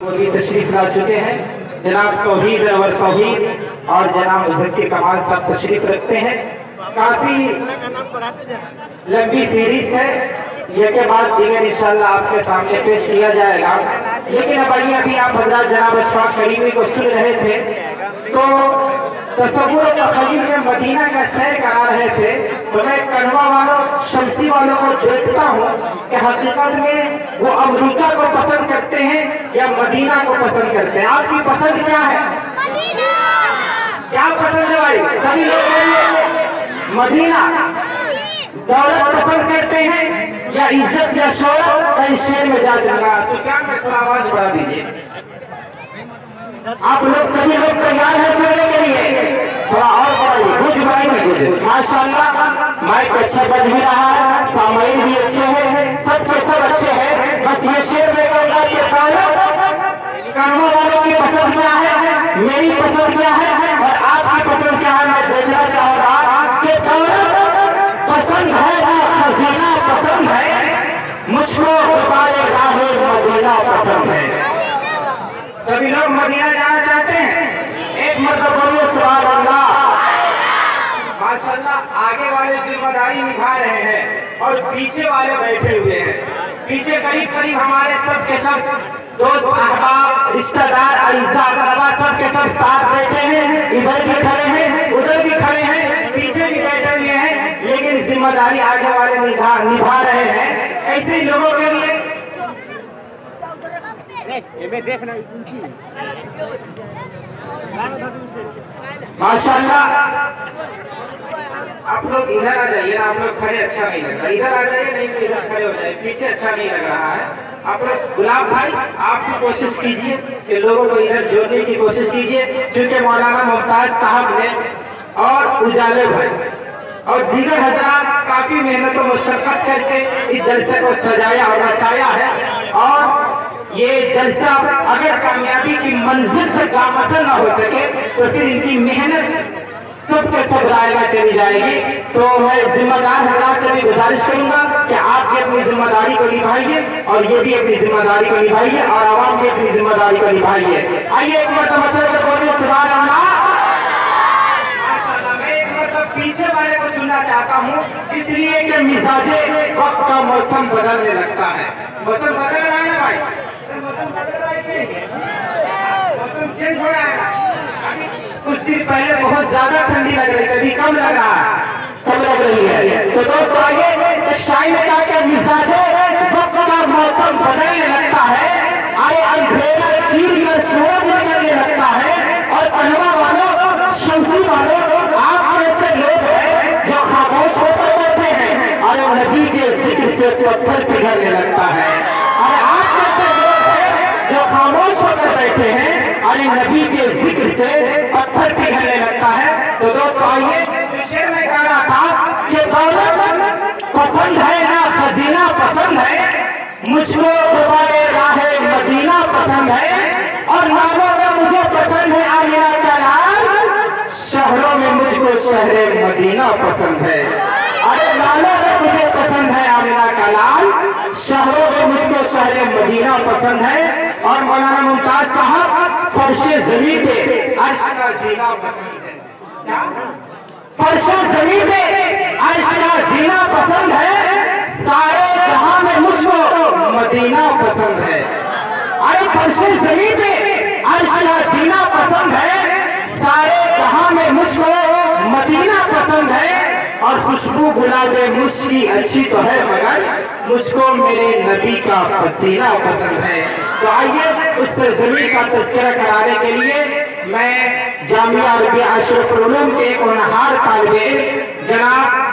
मोदी तशरीफ ला चुके हैं। जनाब तौहीद और तौहीद और जनाब मुज़क्किर कमाल साहब तशरीफ रखते हैं। काफी लंबी सीरीज है, ये के बाद दीगर इंशाल्लाह आपके सामने पेश किया जाएगा। लेकिन अब अभी आप हजरत जनाब अशफाक करीमी को सुन रहे थे तो तसव्वुर तखय्युल में मदीना का सैर करा रहे थे, तो मैं कन्वा वालों शमसी वालों को देखता हूँ कि हकीकत में वो अमेरिका को पसंद करते हैं या मदीना को पसंद करते हैं। आपकी पसंद क्या है? क्या पसंद है भाई? सभी लोग मदीना। दौलत पसंद करते हैं या इज्जत या शोहरत? कहीं शहर में जा दूंगा। सुल्तान में थोड़ा आवाज बढ़ा दीजिए। आप लोग सभी लोग तैयार हैं सुनने के लिए? थोड़ा और बढ़ाइए, कुछ बढ़ाइए। माशाल्लाह माइक अच्छा बज भी रहा है, सामयिक भी अच्छे हैं, सब के सब अच्छे हैं। बस ये शेर में कहूंगा कि कर्मों वालों की पसंद क्या है, मेरी पसंद क्या है और आपकी पसंद क्या है, मैं देखना चाहूंगा कि दौलत पसंद है या खजाना पसंद है। मुझको गुबारे राहे मदीना पसंद है। सभी लोग मदीना जाना चाहते हैं? एक मतलब बोलिए सुभान अल्लाह। माशाल्लाह आगे वाले जिम्मेदारी निभा रहे हैं और पीछे वाले बैठे हुए हैं। पीछे करीब करीब हमारे सब के सब दोस्त अहबाब रिश्तेदार अइज़ा अक़रबा सब के सब साथ बैठे हैं। इधर भी खड़े हैं, उधर भी खड़े हैं, पीछे भी बैठे हुए हैं, लेकिन जिम्मेदारी आगे वाले निभा रहे हैं। ऐसे ही लोगों के लिए माशाल्लाह आप लोग इधर आ जाइए ना, आप लोग खड़े अच्छा नहीं लग रहा। इधर आ जाइए, नहीं तो इधर खड़े हो जाए, पीछे अच्छा नहीं लग रहा है। आप लोग गुलाब भाई आप भी कोशिश कीजिए कि लोगों को इधर जोड़ने की कोशिश कीजिए, क्योंकि मौलाना मुमताज साहब ने और उजाले भाई और दीगर हजरात काफी मेहनत और मशक्कत करके इस जलसे को सजाया और रचाया है। और ये जलसा अगर कामयाबी की मंजिल तक गामसल ना हो सके तो फिर इनकी मेहनत सबके सब रायगा चली जाएगी। तो मैं जिम्मेदार हजरात से भी गुजारिश करूंगा कि आप भी अपनी जिम्मेदारी को निभाइए और ये भी अपनी जिम्मेदारी को निभाइए और आवाम भी अपनी जिम्मेदारी को निभाइए। आइए एक मतलब बोलिए सुभान अल्लाह। मैं एक मतलब पीछे वाले को सुनना चाहता हूँ, इसलिए कि मिजाजे वक्त का मौसम बदलने लगता है। मौसम बदल रहा है ना भाई? मौसम बदल रहा है, मौसम चेंज हो रहा है। कुछ दिन पहले बहुत ज्यादा ठंडी लग रही, कभी कम लग रहा है, कब लग रही है। तो दोस्तों आइए शायद ने कहा कि मिजाजे वक्त का मौसम बदलने लगता है। आए अंधेरा चीर कर सूरज निकलने लगता है। और कन्वा वालों शमसी वालों आप ऐसे लोग हैं जो खामोश होकर बैठे हैं, अरे नबी के जिक्र से पत्थर पिघलने लगता है। अरे आप ऐसे लोग हैं जो खामोश होकर बैठे हैं, अरे नबी के जिक्र से पत्थर पिघलने लगता है। तो दोस्तों आइए शेर में कह रहा था कि दौलत पसंद है ना खजीना पसंद है। मुझको गुबारे राहे मदीना पसंद है। और नामों में मुझे पसंद है आमिना का लाल, शहरों में मुझको शहरे मदीना पसंद है। अरे लालों में मुझे पसंद है आमिना का लाल, शहरों में मुझको शहरे मदीना पसंद है। और मौलाना मुमताज साहब फर्शे ज़मीन पे अर्श का जीना पसंद है। क्या? फर्शे ज़मीन पे अर्श का जीना पसंद है। सारे जहां में मुझको मदीना पसंद है। अरे फर्शे ज़मीन पे अर्श का जीना पसंद है। सारे जहां में मुझको मदीना पसंद है। और खुशबू गुलाबे मुश्की अच्छी तो है मगर मुझको मेरे नबी का पसीना पसंद है। तो आइए उस जमीन का तज़किरा कराने के लिए मैं जामिया अरबिया अशरफुल उलूम के एक होनहार तालिब इल्म जनाब